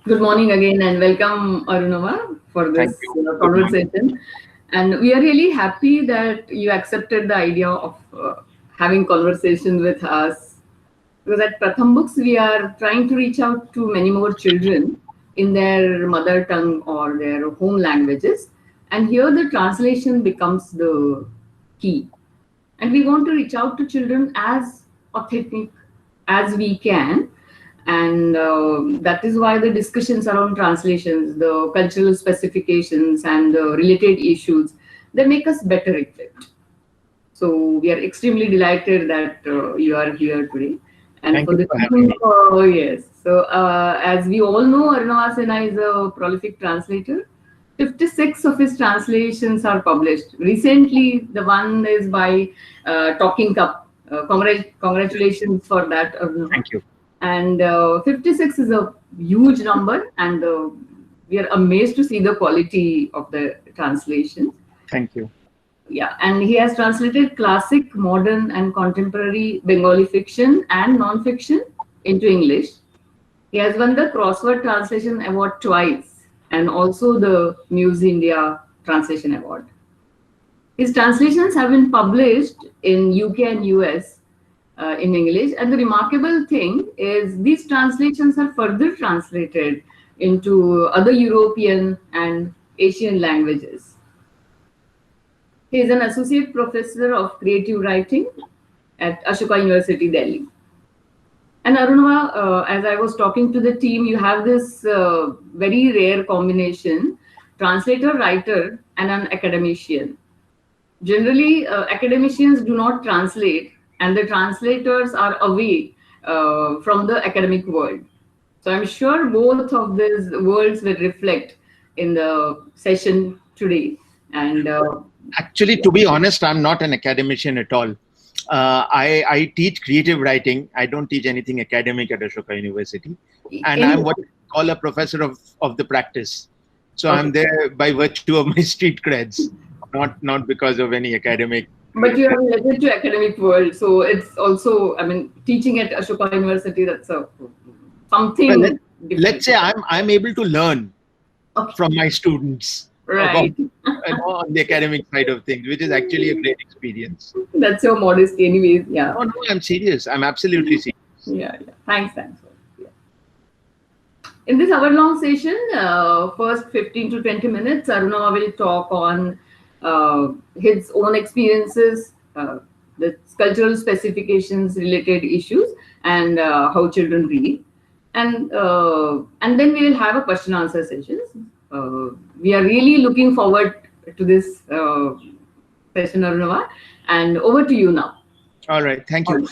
Good morning again and welcome Arunava for Thank this you. Good morning. conversation. And we are really happy that you accepted the idea of having conversation with us because at Pratham Books we are trying to reach out to many more children in their mother tongue or their home languages. And here the translation becomes the key. And we want to reach out to children as authentic as we can, and that is why the discussions around translations, the cultural specifications and the related issues, they make us better equipped. So we are extremely delighted that you are here today. And Thank for you the for having team, me. yes. So as we all know, Arunava Sinha is a prolific translator. 56 of his translations are published. Recently, the one is by Talking Cup. Congratulations for that, Arunava. Thank you. And 56 is a huge number, and we are amazed to see the quality of the translations. Thank you. Yeah, and he has translated classic, modern, and contemporary Bengali fiction and non-fiction into English. He has won the Crossword Translation Award twice, and also the Muse India Translation Award. His translations have been published in UK and US in English, and the remarkable thing is these translations are further translated into other European and Asian languages. He is an associate professor of creative writing at Ashoka University, Delhi. And Arunava, as I was talking to the team, you have this very rare combination: translator, writer, and an academician. Generally, academicians do not translate, and the translators are away from the academic world. So I'm sure both of these worlds will reflect in the session today. And Actually, to be honest, I'm not an academician at all. I teach creative writing. I don't teach anything academic at Ashoka University. And I'm in, what we call a professor of the practice. So I'm okay, there by virtue of my street creds, not because of any academic. but you are related to academic world, so it's also, I mean, teaching at Ashoka University, that's a Well, something let's different. say I'm able to learn Okay, from my students right. on the academic side of things, which is actually a great experience. That's your modesty, anyways. Yeah, No, no, I'm serious. I'm absolutely serious. yeah. Thanks, thanks. Yeah. In this hour-long session, first 15 to 20 minutes, Arunava will talk on his own experiences, the cultural specifications related issues, and how children read. And then we will have a question answer sessions. We are really looking forward to this session, Arunava. And over to you now. All right, thank you. All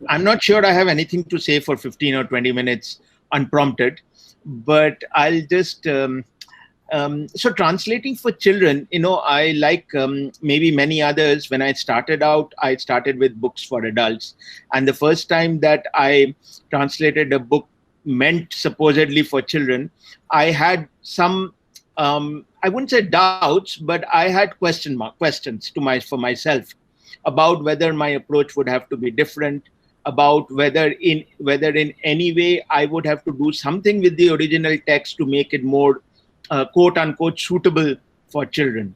I'm not sure I have anything to say for 15 or 20 minutes unprompted, but I'll just. So, translating for children, I like maybe many others. When I started out, I started with books for adults. And the first time that I translated a book meant supposedly for children, I had some. I wouldn't say doubts, but I had questions for myself about whether my approach would have to be different, about whether in any way I would have to do something with the original text to make it more quote unquote suitable for children.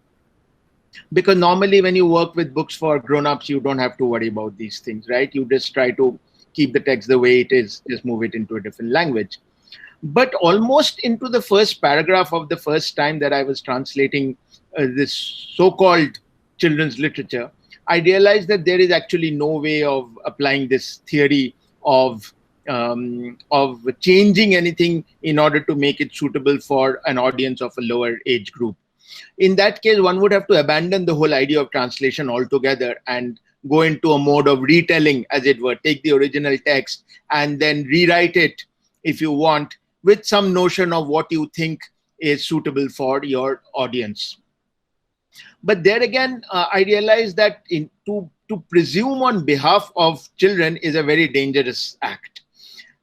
Because normally when you work with books for grown-ups, you don't have to worry about these things, right? You just try to keep the text the way it is, just move it into a different language. But almost into the first paragraph of the first time that I was translating this so-called children's literature, I realized that there is actually no way of applying this theory of changing anything in order to make it suitable for an audience of a lower age group. In that case, one would have to abandon the whole idea of translation altogether and go into a mode of retelling, as it were, take the original text and then rewrite it, if you want, with some notion of what you think is suitable for your audience. But there again, I realized that to presume on behalf of children is a very dangerous act.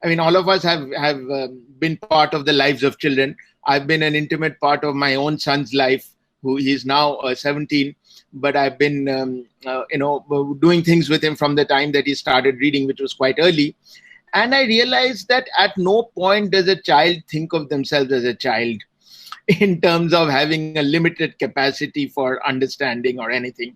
I mean, all of us have been part of the lives of children. I've been an intimate part of my own son's life, who he is now 17. But I've been, doing things with him from the time that he started reading, which was quite early. And I realized that at no point does a child think of themselves as a child in terms of having a limited capacity for understanding or anything.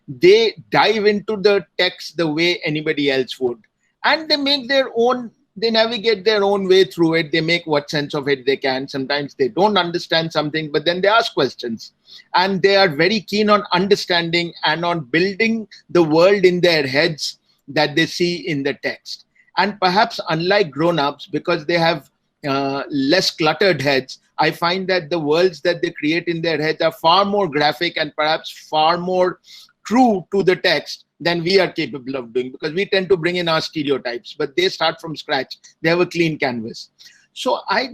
They dive into the text the way anybody else would. And they make their own, they navigate their own way through it. They make what sense of it they can. Sometimes they don't understand something, but then they ask questions. And they are very keen on understanding and on building the world in their heads that they see in the text. And perhaps unlike grown-ups, because they have less cluttered heads, I find that the worlds that they create in their heads are far more graphic and perhaps far more true to the text than we are capable of doing, because we tend to bring in our stereotypes, but they start from scratch. They have a clean canvas. So I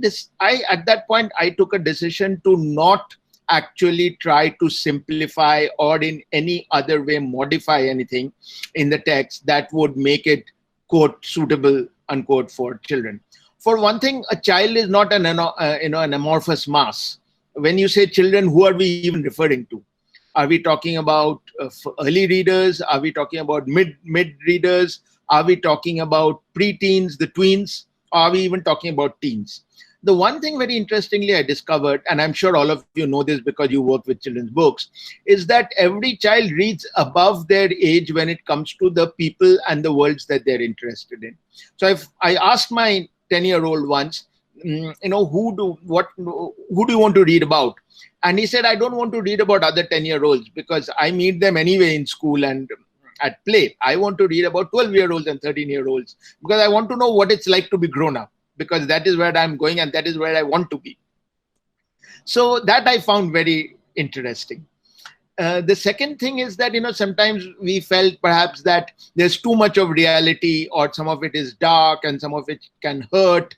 at that point, I took a decision to not actually try to simplify or in any other way modify anything in the text that would make it, quote, suitable, unquote, for children. For one thing, a child is not an amorphous mass. When you say children, who are we even referring to? Are we talking about early readers? Are we talking about mid readers? Are we talking about pre-teens, the tweens? Or are we even talking about teens? The one thing very interestingly I discovered, and I'm sure all of you know this because you work with children's books, is that every child reads above their age when it comes to the people and the worlds that they're interested in. So if I asked my 10-year-old once, who do you want to read about? And he said, I don't want to read about other 10-year-olds because I meet them anyway in school and at play. I want to read about 12-year-olds and 13-year-olds because I want to know what it's like to be grown up, because that is where I'm going and that is where I want to be. So that I found very interesting. The second thing is that, sometimes we felt perhaps that there's too much of reality, or some of it is dark and some of it can hurt.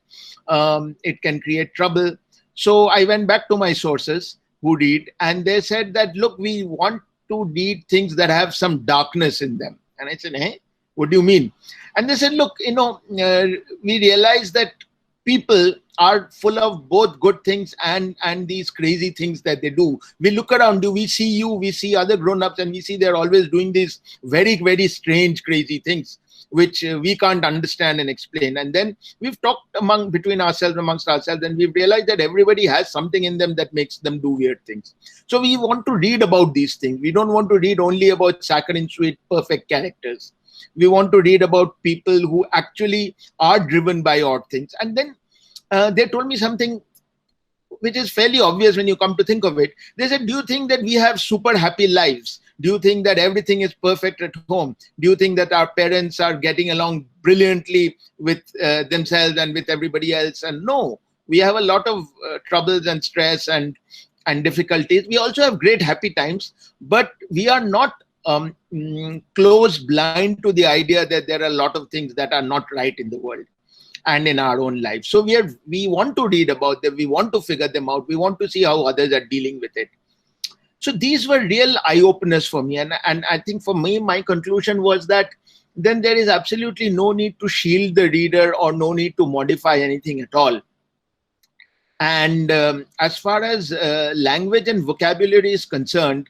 It can create trouble. So I went back to my sources who read, and they said that, look, we want to read things that have some darkness in them. And I said, hey, what do you mean? And they said, look, we realize that people are full of both good things and these crazy things that they do. We look around you, we see other grown-ups, and we see they're always doing these very, very strange, crazy things, which we can't understand and explain. And then we've talked amongst ourselves, and we've realized that everybody has something in them that makes them do weird things. So we want to read about these things. We don't want to read only about saccharine sweet, perfect characters. We want to read about people who actually are driven by odd things. And then they told me something which is fairly obvious when you come to think of it. They said, do you think that we have super happy lives? Do you think that everything is perfect at home? Do you think that our parents are getting along brilliantly with themselves and with everybody else? And no, we have a lot of troubles and stress and difficulties. We also have great happy times, but we are not close blind to the idea that there are a lot of things that are not right in the world and in our own lives. So we want to read about them. We want to figure them out. We want to see how others are dealing with it. So these were real eye-openers for me. And I think for me, my conclusion was that then there is absolutely no need to shield the reader or no need to modify anything at all. And as far as language and vocabulary is concerned,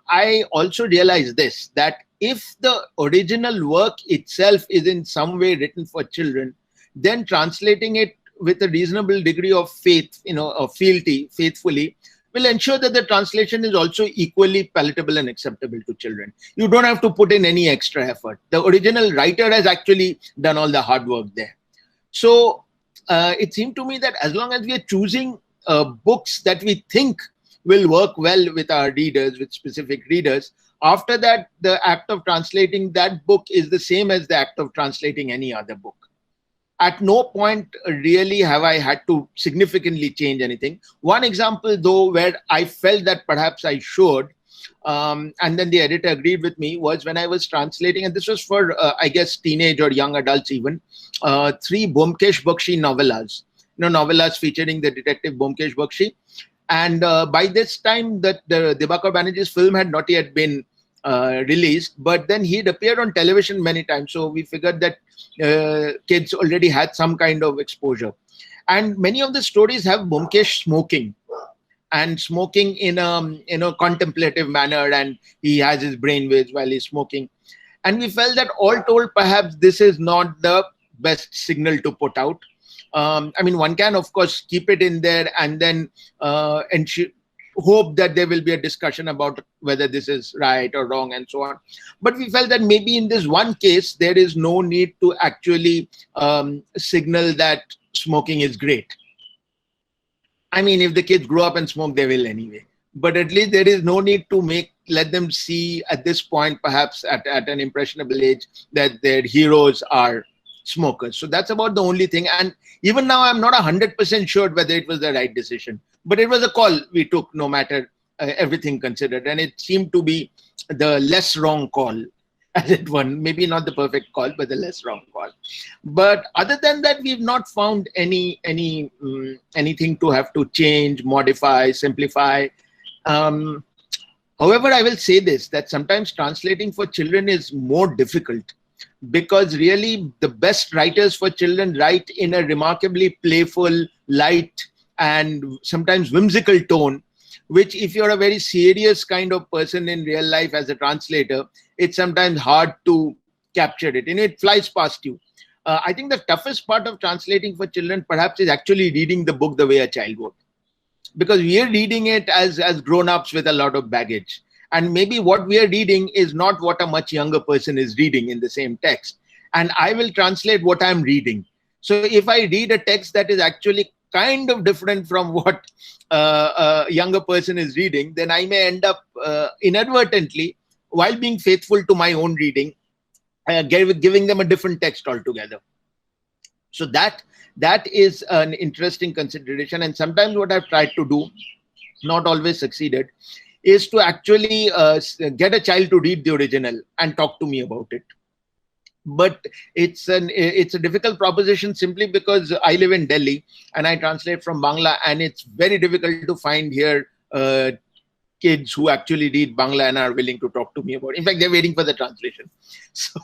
I also realized this, that if the original work itself is in some way written for children, then translating it with a reasonable degree of faith, of fealty, faithfully, will ensure that the translation is also equally palatable and acceptable to children. You don't have to put in any extra effort. The original writer has actually done all the hard work there. So it seemed to me that as long as we are choosing books that we think will work well with our readers, with specific readers, after that, the act of translating that book is the same as the act of translating any other book. At no point really have I had to significantly change anything. One example, though, where I felt that perhaps I should, and then the editor agreed with me, was when I was translating, and this was for, I guess, teenage or young adults even, 3 Byomkesh Bakshi novellas, novellas featuring the detective Byomkesh Bakshi. And by this time, the Dibakar Banerjee's film had not yet been released, but then he'd appeared on television many times. So we figured that kids already had some kind of exposure. And many of the stories have Byomkesh smoking, and smoking in a contemplative manner, and he has his brainwaves while he's smoking. And we felt that all told, perhaps this is not the best signal to put out. I mean, one can, of course, keep it in there and then hope that there will be a discussion about whether this is right or wrong and so on. But we felt that maybe in this one case, there is no need to actually signal that smoking is great. I mean, if the kids grow up and smoke, they will anyway. But at least there is no need to let them see at this point, perhaps at an impressionable age, that their heroes are smokers. So that's about the only thing. And even now, I'm not 100% sure whether it was the right decision. But it was a call we took, no matter everything considered. And it seemed to be the less wrong call, as it were. Maybe not the perfect call, but the less wrong call. But other than that, we've not found anything to have to change, modify, simplify. However, I will say this, that sometimes translating for children is more difficult, because really the best writers for children write in a remarkably playful, light, and sometimes whimsical tone, which if you're a very serious kind of person in real life as a translator, it's sometimes hard to capture it. It flies past you. I think the toughest part of translating for children perhaps is actually reading the book the way a child would. Because we are reading it as grown-ups with a lot of baggage. And maybe what we are reading is not what a much younger person is reading in the same text. And I will translate what I'm reading. So if I read a text that is actually kind of different from what a younger person is reading, then I may end up inadvertently, while being faithful to my own reading, giving them a different text altogether. So that is an interesting consideration. And sometimes what I've tried to do, not always succeeded, is to actually get a child to read the original and talk to me about it. But it's a difficult proposition, simply because I live in Delhi and I translate from Bangla, and it's very difficult to find here kids who actually read Bangla and are willing to talk to me about it. In fact, they're waiting for the translation. So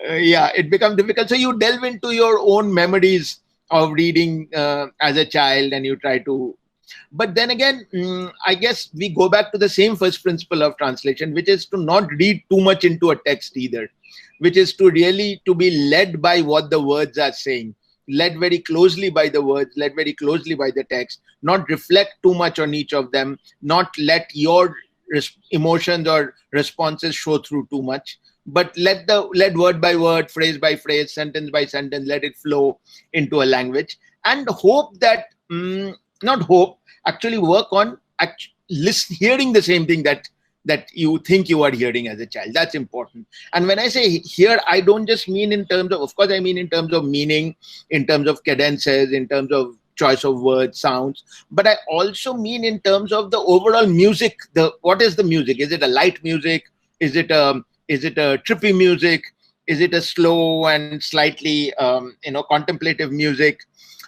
yeah, it becomes difficult. So you delve into your own memories of reading as a child, and you try to. But then again, I guess we go back to the same first principle of translation, which is to not read too much into a text either, which is to really to be led by what the words are saying, led very closely by the words, led very closely by the text, not reflect too much on each of them, not let your emotions or responses show through too much, but let word by word, phrase by phrase, sentence by sentence, let it flow into a language, and hope that, not hope, actually work on hearing the same thing that you think you are hearing as a child. That's important. And when I say hear, I don't just mean in terms of course, I mean in terms of meaning, in terms of cadences, in terms of choice of words, sounds, but I also mean in terms of the overall music. What is the music? Is it a light music? Is it a trippy music? Is it a slow and slightly contemplative music?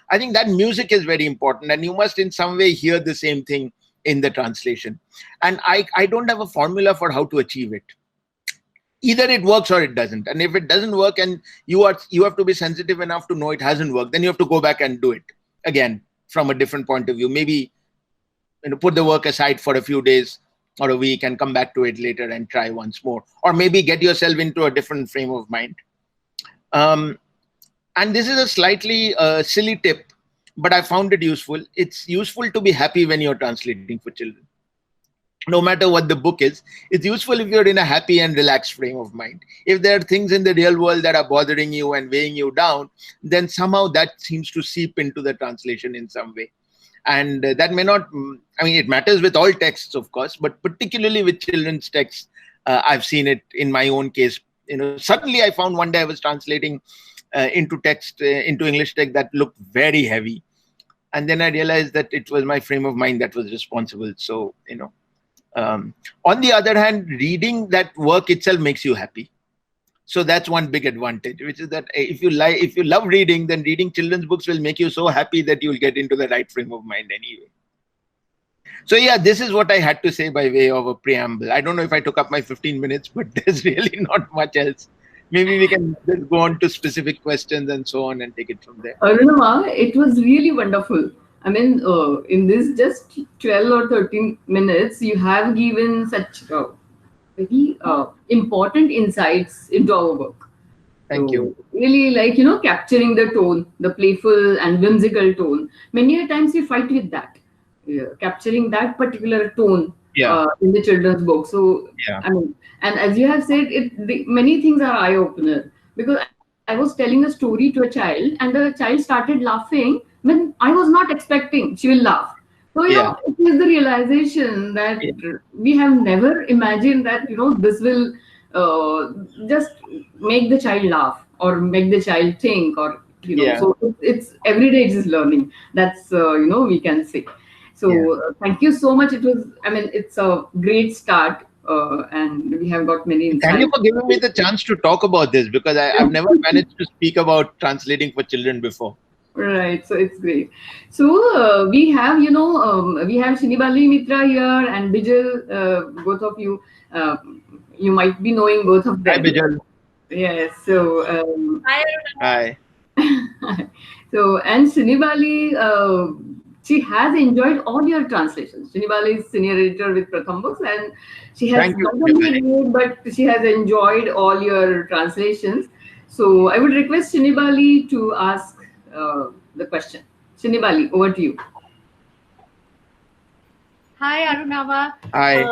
I think that music is very important, and you must in some way hear the same thing in the translation. And I don't have a formula for how to achieve it. Either it works or it doesn't. And if it doesn't work and you have to be sensitive enough to know it hasn't worked, then you have to go back and do it again from a different point of view. Maybe put the work aside for a few days or a week and come back to it later and try once more. Or maybe get yourself into a different frame of mind. And this is a slightly silly tip, but I found it useful. It's useful to be happy when you're translating for children. No matter what the book is, it's useful if you're in a happy and relaxed frame of mind. If there are things in the real world that are bothering you and weighing you down, then somehow that seems to seep into the translation in some way. And that may not, it matters with all texts, of course, but particularly with children's texts, I've seen it in my own case. Suddenly I found one day I was translating into English text that looked very heavy. And then I realized that it was my frame of mind that was responsible. So, on the other hand, reading that work itself makes you happy. So that's one big advantage, which is that if you love reading, then reading children's books will make you so happy that you'll get into the right frame of mind anyway. So yeah, this is what I had to say by way of a preamble. I don't know if I took up my 15 minutes, but there's really not much else. Maybe we can just go on to specific questions and so on and take it from there. Arunava, it was really wonderful. In this just 12 or 13 minutes, you have given such very important insights into our work. Thank you. Really, like, capturing the tone, the playful and whimsical tone. Many a times we fight with that, capturing that particular tone Yeah. in the children's book. So, Yeah. I mean, and as you have said, many things are eye opener, because I was telling a story to a child, and the child started laughing when I was not expecting she will laugh. So, Yeah. it is the realization that Yeah. we have never imagined that, this will just make the child laugh or make the child think, or, Yeah. so it's every day it is learning. That's, we can say. Yeah. So thank you so much. I mean, it's a great start, and we have got many Thank you insights. for giving me the chance to talk about this, because I've never managed to speak about translating for children before. Right, so it's great. So we have Shinibali Mitra here and Bijal, both of you. Uh, you might be knowing both of Hi, them. Bijal. Yes. So Hi, Hi. so, and Srinivali, she has enjoyed all your translations. Srinivali is senior editor with Pratham Books, and she has Thank you, not only Srinivali. read, but she has enjoyed all your translations. So I would request Srinivali to ask the question. Srinivali, over to you. Hi, Arunava. Hi.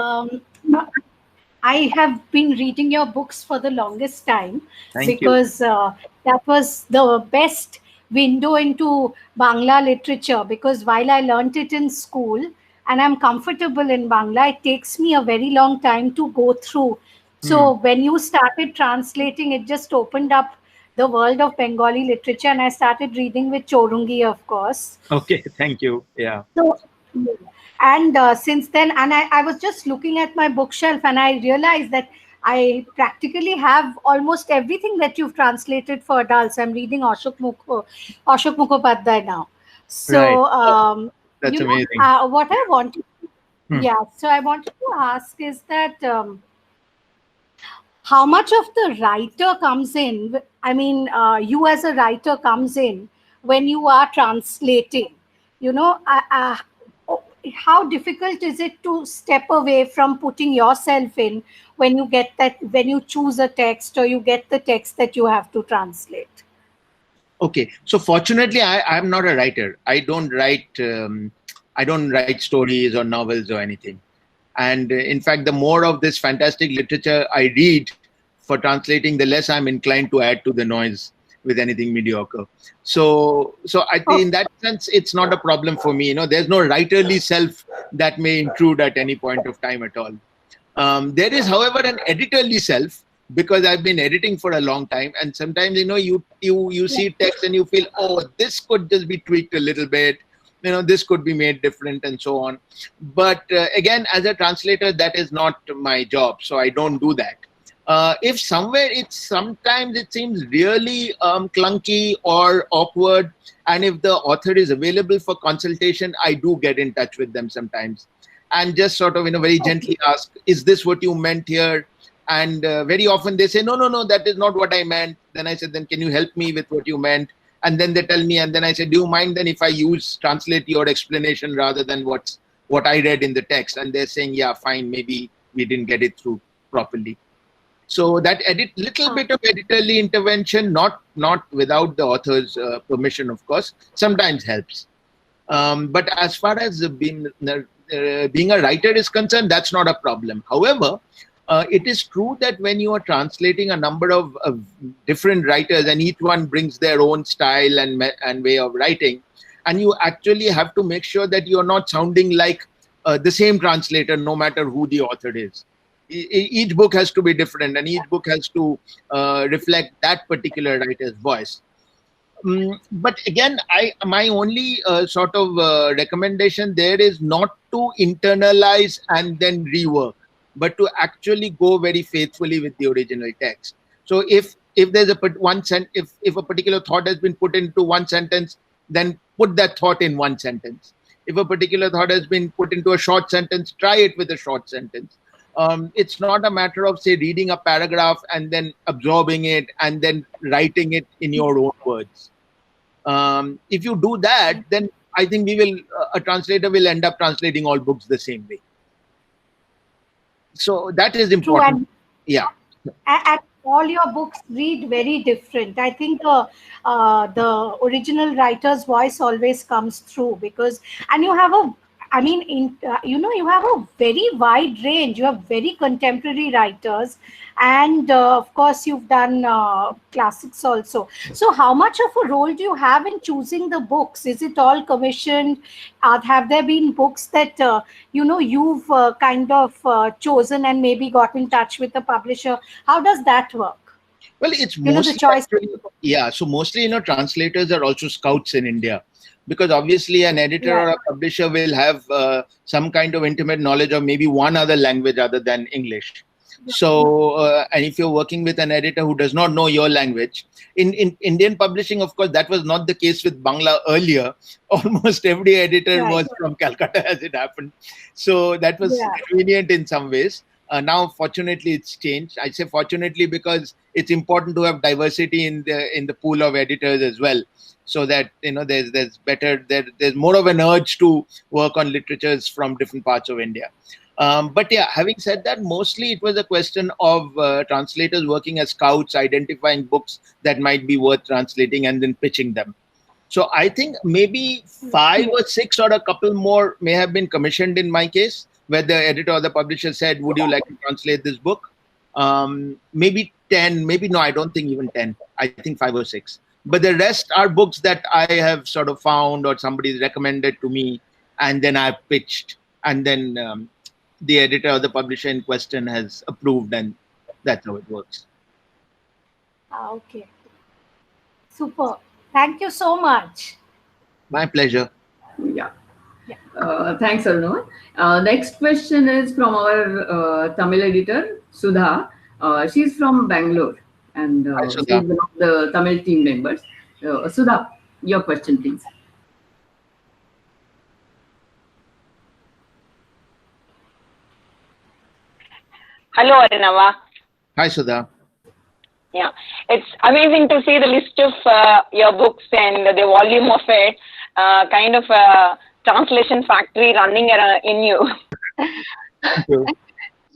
I have been reading your books for the longest time Thank you. because that was the best window into Bangla literature. Because while I learnt it in school and I'm comfortable in Bangla, it takes me a very long time to go through. Hmm. So when you started translating, it just opened up the world of Bengali literature, and I started reading with Chorungi, of course. Okay. Thank you. Yeah. So, and since then, and I was just looking at my bookshelf and I realized that I practically have almost everything that you've translated for adults. I'm reading Ashok Mukhopadhyay now. Right. So, That's amazing. what I wanted, Hmm. yeah, so I wanted to ask is that how much of the writer comes in? I mean, you as a writer comes in when you are translating. You know, how difficult is it to step away from putting yourself in when you get that, when you choose a text or you get the text that you have to translate? Okay. So fortunately, I'm not a writer. I don't write stories or novels or anything. And in fact, the more of this fantastic literature I read for translating, the less I'm inclined to add to the noise with anything mediocre. So I think Oh, in that sense, it's not a problem for me. There's no writerly self that may intrude at any point of time at all. There is, however, an editorial self, because I've been editing for a long time, and sometimes you see text and you feel, oh, this could just be tweaked a little bit. This could be made different, and so on. But again, as a translator, that is not my job, so I don't do that. If somewhere sometimes it seems really clunky or awkward, and if the author is available for consultation, I do get in touch with them sometimes and just sort of very okay. gently ask, is this what you meant here? And very often they say, no, no, no, that is not what I meant. Then I said, then can you help me with what you meant? And then they tell me, and then I said, do you mind then if I translate your explanation rather than what I read in the text? And they're saying, yeah, fine, maybe we didn't get it through properly. So that little Uh, bit of editorial intervention, not without the author's permission, of course, sometimes helps. But as far as being a writer is concerned, that's not a problem. However, it is true that when you are translating a number of different writers, and each one brings their own style and way of writing, and you actually have to make sure that you are not sounding like the same translator, no matter who the author is. Each book has to be different, and each book has to reflect that particular writer's voice. But again, my only sort of recommendation there is not to internalize and then rework, but to actually go very faithfully with the original text. So if there's if a particular thought has been put into one sentence, then put that thought in one sentence. If a particular thought has been put into a short sentence, try it with a short sentence. It's not a matter of, say, reading a paragraph and then absorbing it and then writing it in your own words. If you do that, then I think a translator will end up translating all books the same way. So that is True, important. Yeah. all your books read very different. I think the original writer's voice always comes through, because, and you have a, I mean, you have a very wide range. You have very contemporary writers, and of course, you've done classics also. So, how much of a role do you have in choosing the books? Is it all commissioned? Have there been books that you've kind of chosen and maybe got in touch with the publisher? How does that work? Well, it's The mostly choice. yeah. So mostly, translators are also scouts in India, because obviously an editor or a publisher will have some kind of intimate knowledge of maybe one other language other than English. So, and if you're working with an editor who does not know your language, in Indian publishing, of course, that was not the case with Bangla earlier. Almost every editor was from Calcutta, as it happened. So that was convenient in some ways. Now, fortunately, it's changed. I say fortunately because it's important to have diversity in the pool of editors as well, so that there's more of an urge to work on literatures from different parts of India. But yeah, having said that, mostly it was a question of translators working as scouts, identifying books that might be worth translating and then pitching them. So I think maybe 5 or 6 or a couple more may have been commissioned in my case, where the editor or the publisher said, would you like to translate this book? Maybe 10, maybe no, I don't think even 10. I think 5 or 6. But the rest are books that I have sort of found or somebody's recommended to me, and then I've pitched, and then the editor or the publisher in question has approved, and that's how it works. Okay. Super. Thank you so much. My pleasure. Yeah. Thanks, Arunava. Next question is from our Tamil editor, Sudha. She's from Bangalore, and she's one of the Tamil team members. Sudha, your question, please. Hello, Arunava. Hi, Sudha. Yeah, it's amazing to see the list of your books and the volume of it. Kind of a translation factory running in you. Thank you.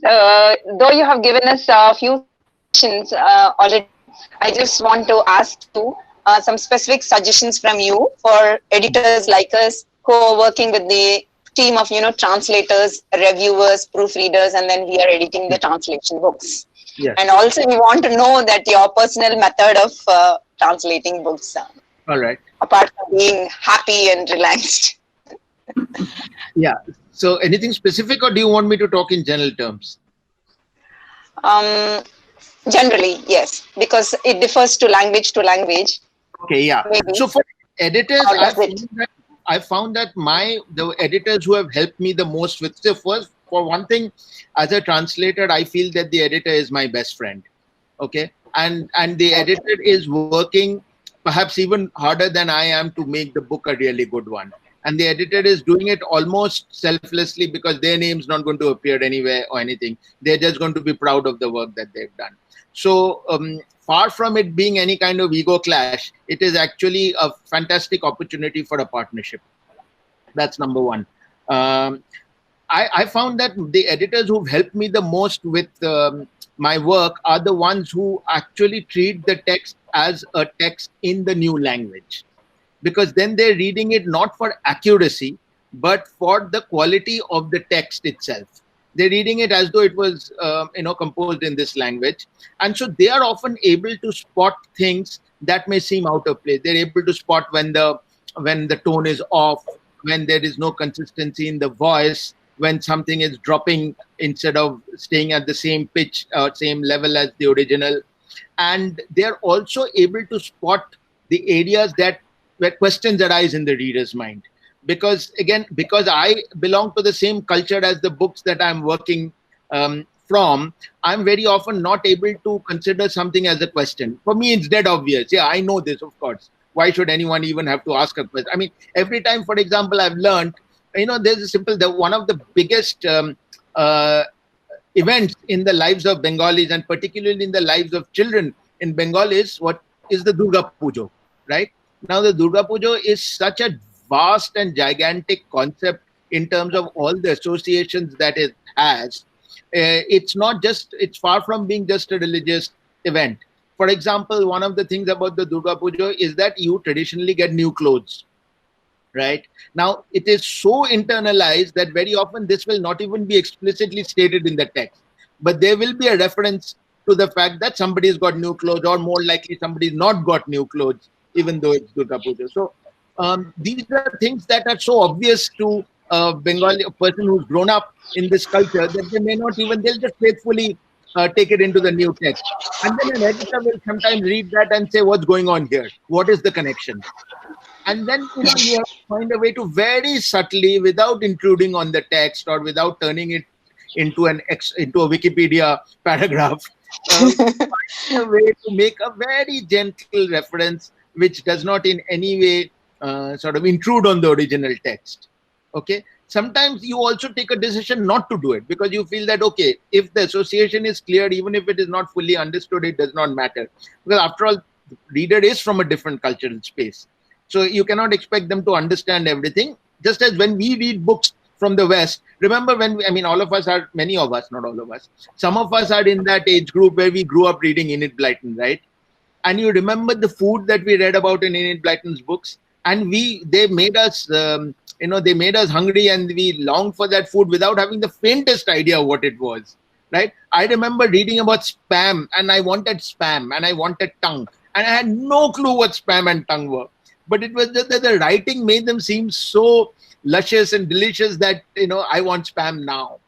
Though you have given us a few suggestions already, I just want to ask you some specific suggestions from you for editors like us who are working with the team of translators, reviewers, proofreaders, and then we are editing the translation books. Yes. And also we want to know that your personal method of translating books. All right. Apart from being happy and relaxed. Yeah. So anything specific, or do you want me to talk in general terms? Generally, yes, because it differs to language to language. Okay, yeah. Maybe. So for editors, I found that the editors who have helped me the most with, so first, for one thing, as a translator, I feel that the editor is my best friend. Okay. And the editor is working perhaps even harder than I am to make the book a really good one. And the editor is doing it almost selflessly, because their name's not going to appear anywhere or anything. They're just going to be proud of the work that they've done. So far from it being any kind of ego clash, it is actually a fantastic opportunity for a partnership. That's number one. I found that the editors who've helped me the most with my work are the ones who actually treat the text as a text in the new language, because then they're reading it not for accuracy, but for the quality of the text itself. They're reading it as though it was composed in this language. And so they are often able to spot things that may seem out of place. They're able to spot when the tone is off, when there is no consistency in the voice, when something is dropping instead of staying at the same pitch or same level as the original. And they're also able to spot the areas where questions arise in the reader's mind. Because I belong to the same culture as the books that I'm working from, I'm very often not able to consider something as a question. For me, it's dead obvious. Yeah, I know this, of course. Why should anyone even have to ask a question? I mean, every time, for example, I've learned, there's one of the biggest events in the lives of Bengalis, and particularly in the lives of children in Bengal, is the Durga Puja, right? Now, the Durga Puja is such a vast and gigantic concept in terms of all the associations that it has. It's far from being just a religious event. For example, one of the things about the Durga Puja is that you traditionally get new clothes, right? Now, it is so internalized that very often this will not even be explicitly stated in the text, but there will be a reference to the fact that somebody's got new clothes, or more likely somebody's not got new clothes, even though it's Durga Puja. So these are things that are so obvious to a Bengali person who's grown up in this culture that they may not even, they'll just faithfully take it into the new text. And then an editor will sometimes read that and say, what's going on here? What is the connection? And then, you know, you have to find a way to very subtly, without intruding on the text or without turning it into into a Wikipedia paragraph, find a way to make a very gentle reference which does not in any way sort of intrude on the original text. Okay. Sometimes you also take a decision not to do it because you feel that, okay, if the association is clear, even if it is not fully understood, it does not matter. Because after all, the reader is from a different cultural space. So you cannot expect them to understand everything. Just as when we read books from the West, remember when, I mean, all of us are, many of us, not all of us, some of us are in that age group where we grew up reading Enid Blyton, right? And you remember the food that we read about in Enid Blyton's books, and they made us, they made us hungry, and we longed for that food without having the faintest idea what it was, right? I remember reading about spam, and I wanted spam, and I wanted tongue, and I had no clue what spam and tongue were. But it was just that the writing made them seem so luscious and delicious that, you know, I want spam now.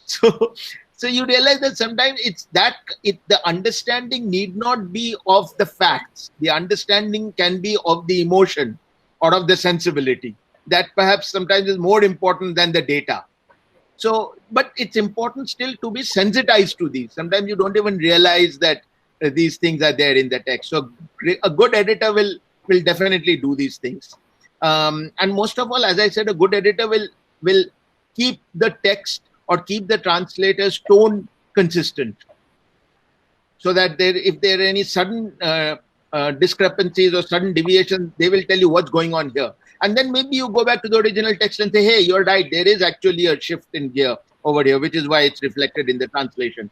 So you realize that sometimes the understanding need not be of the facts. The understanding can be of the emotion or of the sensibility. That perhaps sometimes is more important than the data. So, but it's important still to be sensitized to these. Sometimes you don't even realize that these things are there in the text. So a good editor will definitely do these things. And most of all, as I said, a good editor will keep the text or keep the translator's tone consistent, so that if there are any sudden discrepancies or sudden deviations, they will tell you what's going on here. And then maybe you go back to the original text and say, hey, you're right, there is actually a shift in gear over here, which is why it's reflected in the translation.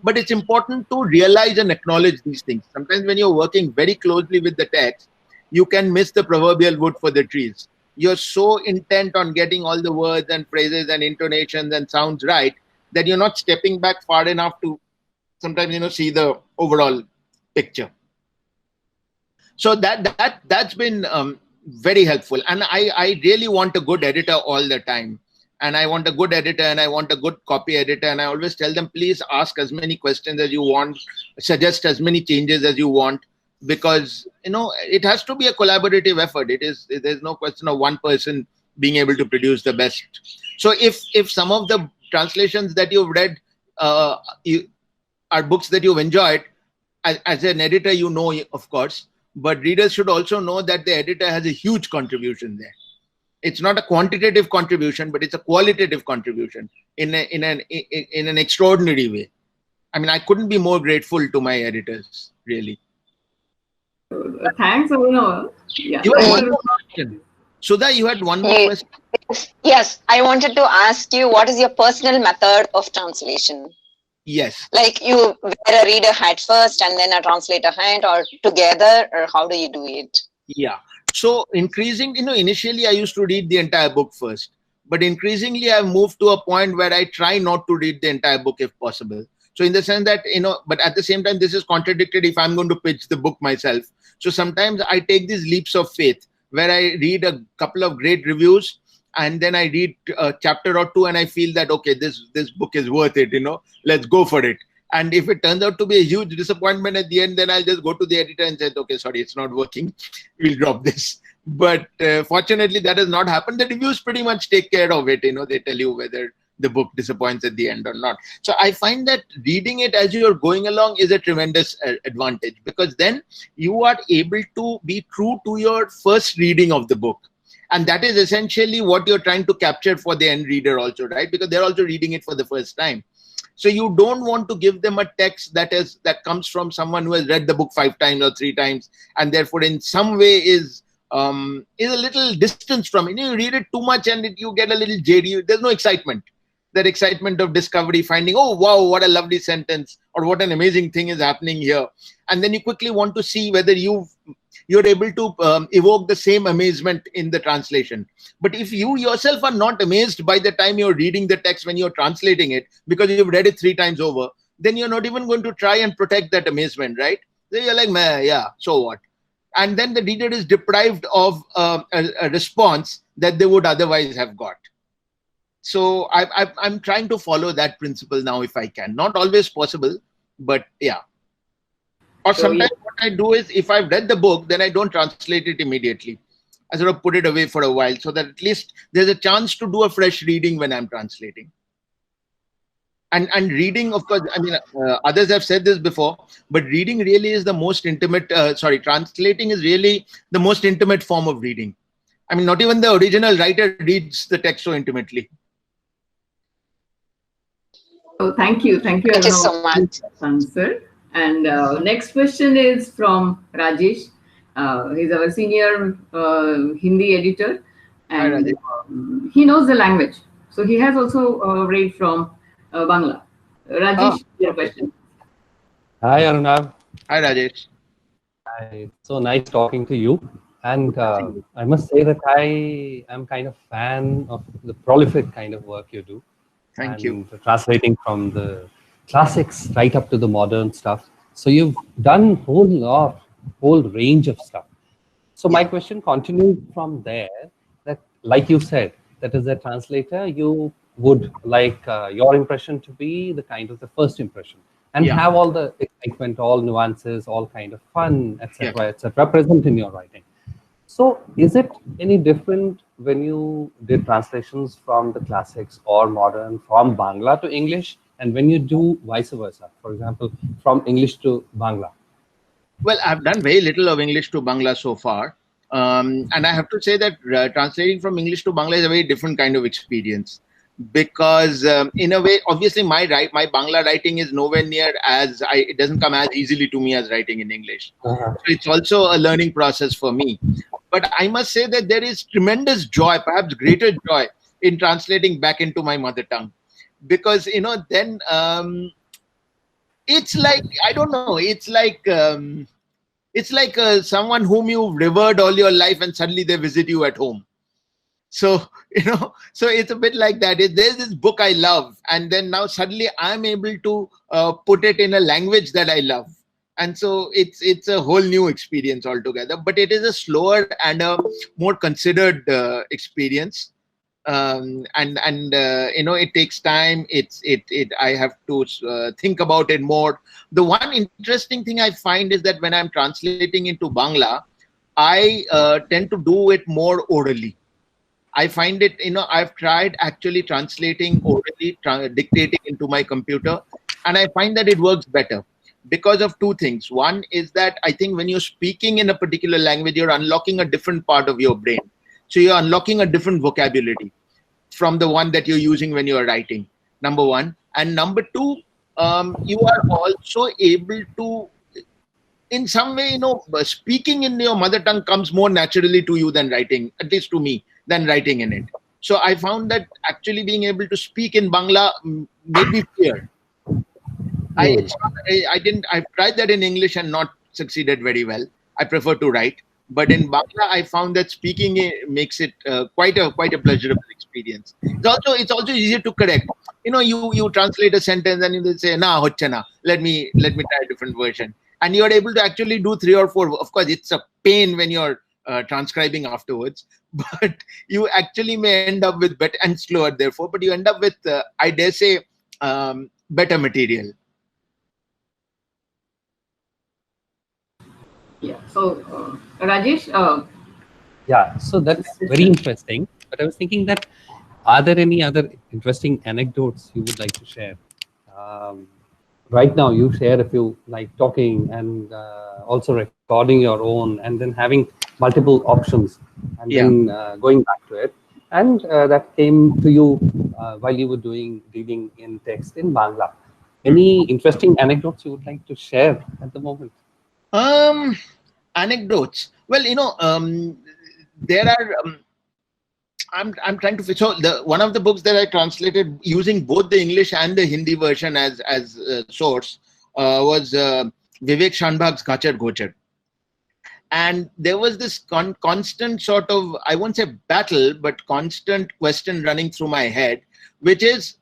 But it's important to realize and acknowledge these things. Sometimes when you're working very closely with the text, you can miss the proverbial wood for the trees. You're so intent on getting all the words and phrases and intonations and sounds right that you're not stepping back far enough to sometimes, you know, see the overall picture. So that's been very helpful. And I really want a good editor all the time. And I want a good editor, and I want a good copy editor. And I always tell them, please ask as many questions as you want, suggest as many changes as you want, because, you know, it has to be a collaborative effort. There's no question of one person being able to produce the best. So if some of the translations that you've read are books that you've enjoyed, as an editor, you know, of course, but readers should also know that the editor has a huge contribution there. It's not a quantitative contribution, but it's a qualitative contribution in an extraordinary way. I mean, I couldn't be more grateful to my editors, really. Thanks, Arunava. Yeah. You had one more question. Sudha, you had one more question. Yes, I wanted to ask you, what is your personal method of translation? Yes. Like you wear a reader hat first and then a translator hat, or together, or how do you do it? Yeah. So increasing, you know, initially I used to read the entire book first, but increasingly I've moved to a point where I try not to read the entire book if possible. So in the sense that, you know, but at the same time, this is contradicted if I'm going to pitch the book myself. So sometimes I take these leaps of faith where I read a couple of great reviews, and then I read a chapter or two, and I feel that, okay, this book is worth it, you know, let's go for it. And if it turns out to be a huge disappointment at the end, then I'll just go to the editor and say, okay, sorry, it's not working. We'll drop this. But fortunately, that has not happened. The reviews pretty much take care of it. You know, they tell you whether the book disappoints at the end or not. So I find that reading it as you're going along is a tremendous advantage, because then you are able to be true to your first reading of the book. And that is essentially what you're trying to capture for the end reader also, right? Because they're also reading it for the first time. So you don't want to give them a text that comes from someone who has read the book 5 times or 3 times, and therefore in some way is a little distance from it. You read it too much and you get a little jaded. There's no excitement. that excitement of discovery, finding, oh, wow, what a lovely sentence, or what an amazing thing is happening here. And then you quickly want to see whether you're able to evoke the same amazement in the translation. But if you yourself are not amazed by the time you're reading the text when you're translating it, because you've read it 3 times over, then you're not even going to try and protect that amazement, right? So you're like, meh, yeah, so what? And then the reader is deprived of a response that they would otherwise have got. So I'm trying to follow that principle now if I can. Not always possible, but yeah. Or sometimes what I do is, if I've read the book, then I don't translate it immediately. I sort of put it away for a while so that at least there's a chance to do a fresh reading when I'm translating. And reading, of course, I mean, others have said this before, but reading really is the most intimate, translating is really the most intimate form of reading. I mean, not even the original writer reads the text so intimately. Oh, thank you. Thank you. Thank you so much. Answer. And next question is from Rajesh. He's our senior Hindi editor, and he knows the language. So he has also read from Bangla. Rajesh, your question. Hi, Arunav. Hi, Rajesh. Hi. It's so nice talking to you. And I must say that I am kind of fan of the prolific kind of work you do. Thank you. Translating from the classics right up to the modern stuff. So you've done whole range of stuff. So my question continues from there, that like you said, that as a translator, you would like your impression to be the kind of the first impression, and have all the excitement, all nuances, all kind of fun, etc., present in your writing. So is it any different when you did translations from the classics or modern, from Bangla to English, and when you do vice versa, for example, from English to Bangla? Well, I've done very little of English to Bangla so far. And I have to say that translating from English to Bangla is a very different kind of experience. Because in a way, obviously, my Bangla writing is nowhere near it doesn't come as easily to me as writing in English. So it's also a learning process for me. But I must say that there is tremendous joy, perhaps greater joy, in translating back into my mother tongue. Because, then it's like, I don't know, it's like someone whom you've revered all your life and suddenly they visit you at home. So, so it's a bit like that. There's this book I love, and then now suddenly I'm able to put it in a language that I love. And so it's a whole new experience altogether, but it is a slower and a more considered experience. It takes time. I have to think about it more. The one interesting thing I find is that when I'm translating into Bangla, I tend to do it more orally. I find it, I've tried actually translating orally, dictating into my computer, and I find that it works better because of two things. One is that I think when you're speaking in a particular language, you're unlocking a different part of your brain. So you're unlocking a different vocabulary from the one that you're using when you're writing, number one. And number two, you are also able to, in some way, speaking in your mother tongue comes more naturally to you than writing, at least to me, than writing in it. So I found that actually being able to speak in Bangla made me fear. I've tried that in English and not succeeded very well. I prefer to write. But in Bangla, I found that speaking makes it quite a pleasurable experience. It's also easier to correct. You translate a sentence and you say, "Na hochche na. Let me try a different version." And you're able to actually do 3 or 4. Of course, it's a pain when you're transcribing afterwards, but you actually may end up with better and slower, therefore. But you end up with, I dare say, better material. Yeah. So, Rajesh. Yeah. So that's very interesting. But I was thinking that, are there any other interesting anecdotes you would like to share? Right now, you share a few, like talking and also recording your own, and then having multiple options, and then going back to it. And that came to you while you were reading in text in Bangla. Any interesting anecdotes you would like to share at the moment? Anecdotes. Well, there are. I'm trying to. So one of the books that I translated using both the English and the Hindi version as source was Vivek Shanbhag's Gachar Gochar. And there was this constant sort of, I won't say battle, but constant question running through my head, which is,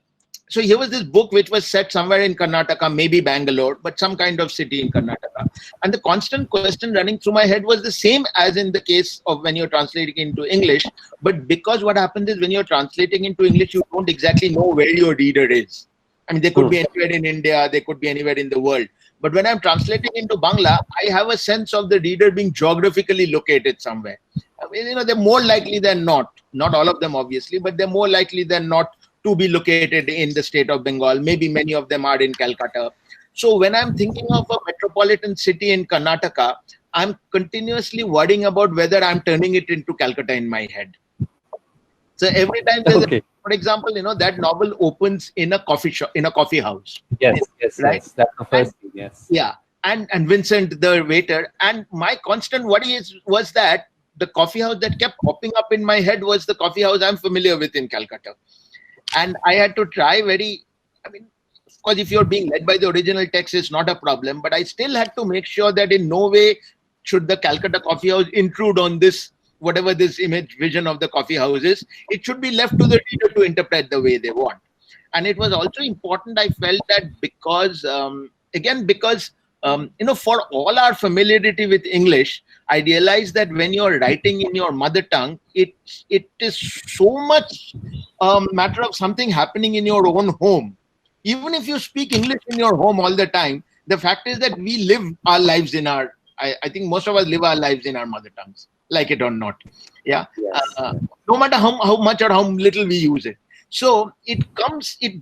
so here was this book which was set somewhere in Karnataka, maybe Bangalore, but some kind of city in Karnataka. And the constant question running through my head was the same as in the case of when you're translating into English. But because what happens is when you're translating into English, you don't exactly know where your reader is. I mean, they could be anywhere in India, they could be anywhere in the world. But when I'm translating into Bangla, I have a sense of the reader being geographically located somewhere. I mean, they're more likely than not all of them obviously, but they're more likely than not to be located in the state of Bengal. Maybe many of them are in Calcutta. So when I'm thinking of a metropolitan city in Karnataka, I'm continuously worrying about whether I'm turning it into Calcutta in my head. So every time there's for example, that novel opens in a coffee shop, in a coffee house. Yes, right? Yes. That's the first thing, yes. Yeah. And Vincent, the waiter, and my constant worry was that the coffee house that kept popping up in my head was the coffee house I'm familiar with in Calcutta. And I had to try of course, if you're being led by the original text, it's not a problem, but I still had to make sure that in no way should the Calcutta coffee house intrude on this, whatever this image vision of the coffee house is. It should be left to the reader to interpret the way they want. And it was also important, I felt, that because for all our familiarity with English, I realized that when you're writing in your mother tongue, it is so much matter of something happening in your own home. Even if you speak English in your home all the time, the fact is that we live our lives in I think most of us live our lives in our mother tongues, like it or not. Yeah. Yes. No matter how much or how little we use it. So it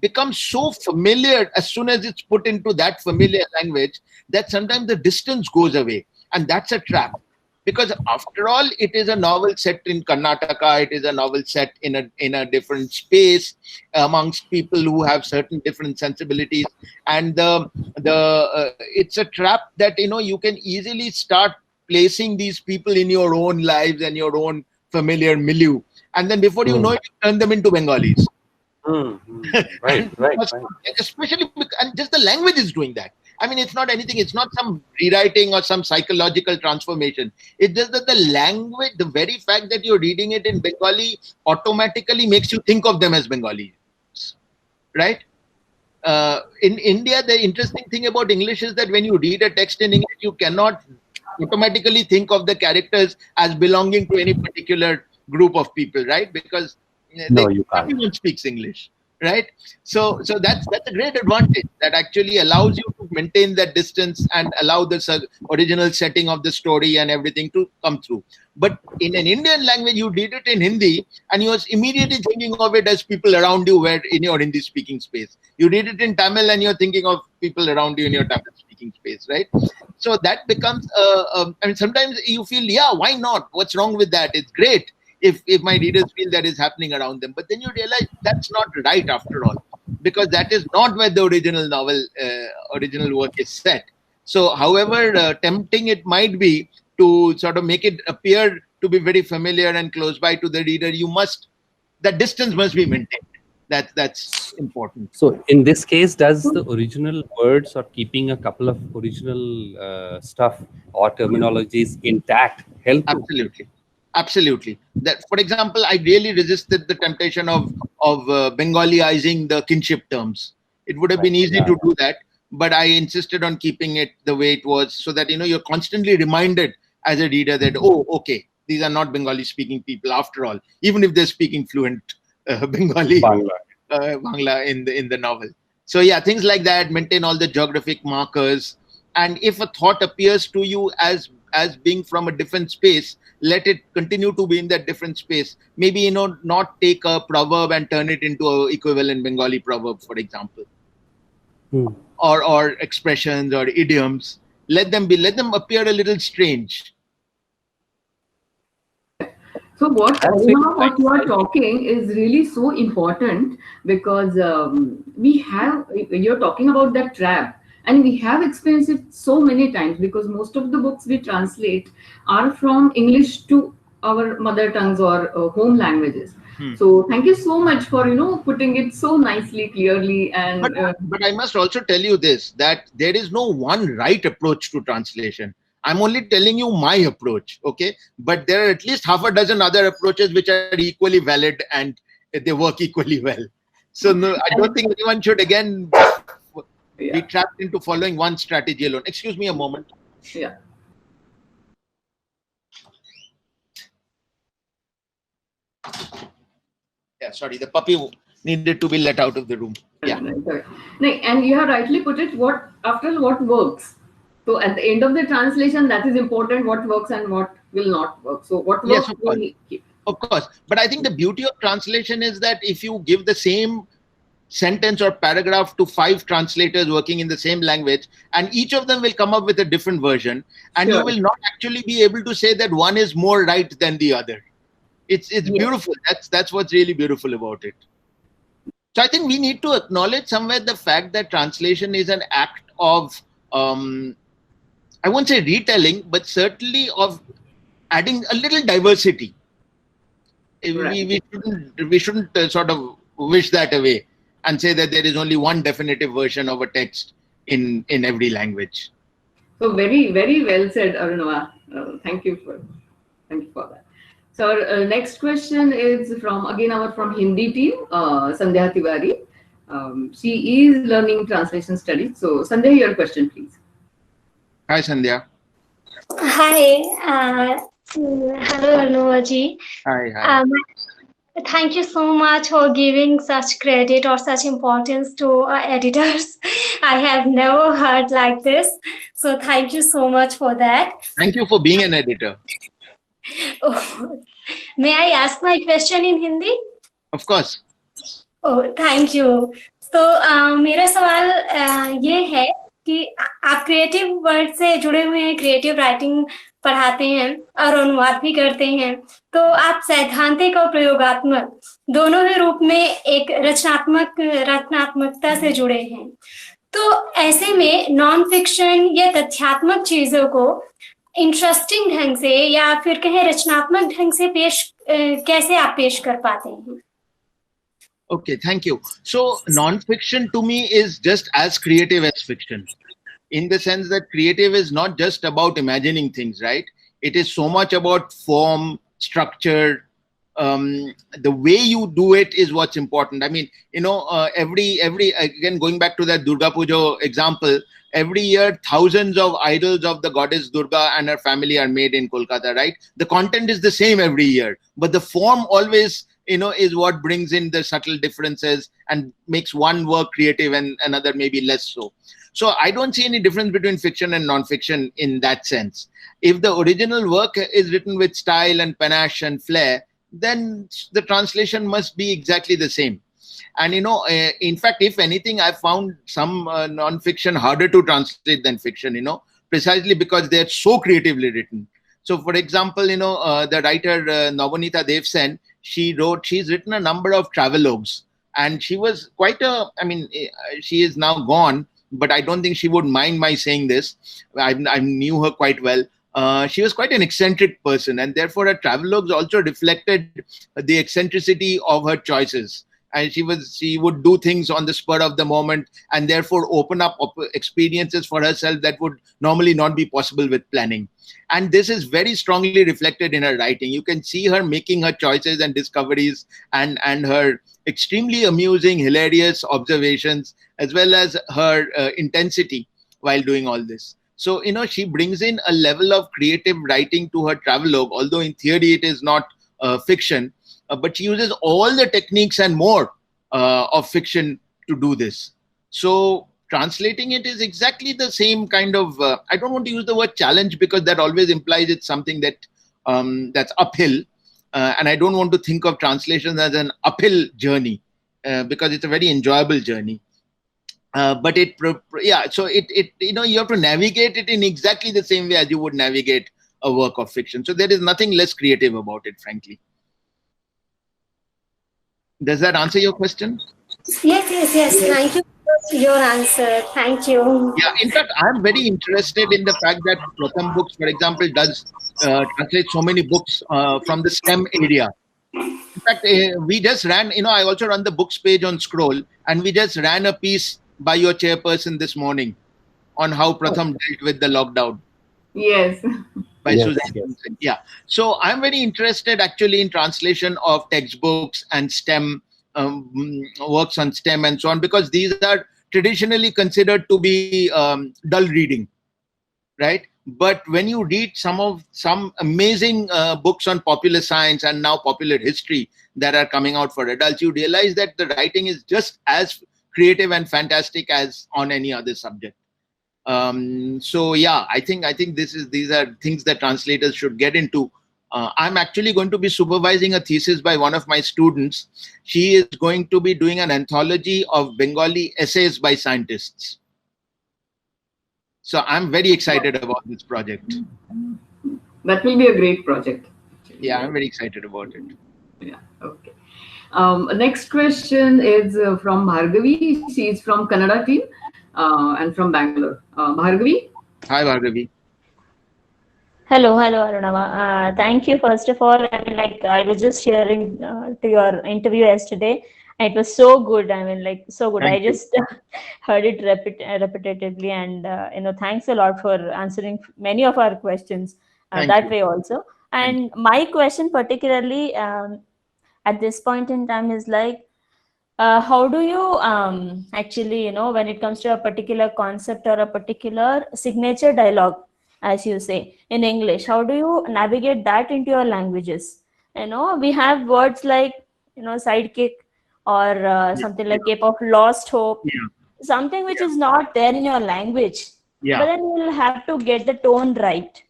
becomes so familiar as soon as it's put into that familiar language that sometimes the distance goes away. And that's a trap. Because after all, it is a novel set in Karnataka. It is a novel set in a different space amongst people who have certain different sensibilities. And it's a trap that, you can easily start placing these people in your own lives and your own familiar milieu. And then before you know it, you turn them into Bengalis. Right. Especially, and just the language is doing that. I mean, it's not anything. It's not some rewriting or some psychological transformation. It's just that the language, the very fact that you're reading it in Bengali automatically makes you think of them as Bengalis, right? In India, the interesting thing about English is that when you read a text in English, you cannot automatically think of the characters as belonging to any particular group of people, right? Because everyone speaks English. Right, so that's a great advantage that actually allows you to maintain that distance and allow the original setting of the story and everything to come through. But in an Indian language, you read it in Hindi, and you are immediately thinking of it as people around you, where in your Hindi speaking space. You read it in Tamil, and you're thinking of people around you in your Tamil speaking space, right? So that becomes sometimes you feel, why not? What's wrong with that? It's great if my readers feel that is happening around them. But then you realize that's not right after all, because that is not where the original novel, original work is set. So however tempting it might be to sort of make it appear to be very familiar and close by to the reader, that distance must be maintained. That's important. So in this case, does the original words or keeping a couple of original stuff or terminologies intact help? Absolutely. That, for example, I really resisted the temptation of Bengaliizing the kinship terms. It would have been easy to do that, but I insisted on keeping it the way it was, so that you're constantly reminded as a reader that these are not Bengali speaking people after all, even if they're speaking fluent Bengali Bangla in the novel. So things like that, maintain all the geographic markers, and if a thought appears to you as being from a different space, let it continue to be in that different space. Maybe, not take a proverb and turn it into an equivalent Bengali proverb, for example, or expressions or idioms. Let them appear a little strange. So what you are talking is really so important, because you're talking about that trap. And we have experienced it so many times, because most of the books we translate are from English to our mother tongues or home languages. So thank you so much for putting it so nicely, clearly, and But I must also tell you this, that there is no one right approach to translation. I'm only telling you my approach, okay? But there are at least half a dozen other approaches which are equally valid and they work equally well. So no, I don't think anyone should again be trapped into following one strategy alone. Excuse me a moment. Yeah. Yeah, sorry, the puppy needed to be let out of the room. Yeah. And you have rightly put it, after what works. So at the end of the translation, that is important, what works and what will not work. So what works, Yes, will keep. of course. But I think the beauty of translation is that if you give the same sentence or paragraph to 5 translators working in the same language, and each of them will come up with a different version, and you will not actually be able to say that one is more right than the other. It's beautiful. That's what's really beautiful about it. So I think we need to acknowledge somewhere the fact that translation is an act of, I won't say retelling, but certainly of adding a little diversity. Right. We shouldn't sort of wish that away and say that there is only one definitive version of a text in every language. So very, very well said, Arunava. Thank you for that. So our next question is from Hindi team, Sandhya Tiwari. She is learning translation studies. So Sandhya, your question, please. Hi, Sandhya. Hi. Hello, Arunava ji. Hi. Thank you so much for giving such credit or such importance to editors. I have never heard like this. So thank you so much for that. Thank you for being an editor. Oh, may I ask my question in Hindi? Of course. Oh, thank you. So मेरा सवाल ये है कि आप creative word से जुड़े हुए हैं, क्रिएटिव राइटिंग पढ़ाते हैं और अनुवाद भी करते हैं, तो आप सैद्धांतिक और प्रयोगात्मक दोनों ही रूप में एक रचनात्मकता से जुड़े हैं, तो ऐसे में नॉन फिक्शन या तथ्यात्मक चीजों को इंटरेस्टिंग ढंग से या फिर कहें रचनात्मक ढंग से कैसे आप पेश कर पाते हैं? Okay, thank you. So non-fiction to me is just as creative as fiction, in the sense that creative is not just about imagining things, right? It is so much about form, structure. The way you do it is what's important. I mean, every again, going back to that Durga Puja example, every year thousands of idols of the goddess Durga and her family are made in Kolkata, right? The content is the same every year, but the form always is what brings in the subtle differences and makes one work creative and another maybe less so. So I don't see any difference between fiction and non-fiction in that sense. If the original work is written with style and panache and flair, then the translation must be exactly the same. And in fact, if anything, I found some non-fiction harder to translate than fiction, precisely because they're so creatively written. So for example, the writer Navanita Devsen, she's written a number of travelogues, and she was quite she is now gone, but I don't think she would mind my saying this. I knew her quite well. She was quite an eccentric person, and therefore her travelogues also reflected the eccentricity of her choices. And she would do things on the spur of the moment, and therefore open up experiences for herself that would normally not be possible with planning. And this is very strongly reflected in her writing. You can see her making her choices and discoveries, and her extremely amusing, hilarious observations, as well as her intensity while doing all this. So, she brings in a level of creative writing to her travelogue, although in theory it is not fiction, but she uses all the techniques and more of fiction to do this. So translating it is exactly the same kind of, I don't want to use the word challenge because that always implies it's something that that's uphill. And I don't want to think of translation as an uphill journey because it's a very enjoyable journey. But so you have to navigate it in exactly the same way as you would navigate a work of fiction. So there is nothing less creative about it, frankly. Does that answer your question? Yes. Thank you for your answer. Thank you. Yeah, in fact, I'm very interested in the fact that Pratham Books, for example, does translate so many books from the STEM area. fact, we just ran, I also run the books page on Scroll, and we just ran a piece by your chairperson this morning on how Pratham dealt with the lockdown. Yes. By Yes, Suzanne. yes. Yeah. So I'm very interested actually in translation of textbooks and STEM works on STEM and so on, because these are traditionally considered to be dull reading, right? But when you read some amazing books on popular science and now popular history that are coming out for adults, you realize that the writing is just as creative and fantastic as on any other subject. So yeah, I think these are things that translators should get into. I'm actually going to be supervising a thesis by one of my students. She is going to be doing an anthology of Bengali essays by scientists. So I'm very excited about this project. That will be a great project. Yeah, I'm very excited about it. Yeah. Okay. Next question is from Bhargavi. She is from Kannada team and from Bangalore. Bhargavi. Hi, Bhargavi. Hello, Arunava. Thank you, first of all. I mean, like, I was just hearing to your interview yesterday. It was so good. I mean, like, so good. Thank I just heard it repetitively, and thanks a lot for answering many of our questions that way also. And my question, particularly at this point in time, is like, how do you actually, when it comes to a particular concept or a particular signature dialogue, as you say in English, how do you navigate that into your languages? We have words like, sidekick, or something like cape of lost hope, something which is not there in your language, but then you will have to get the tone right.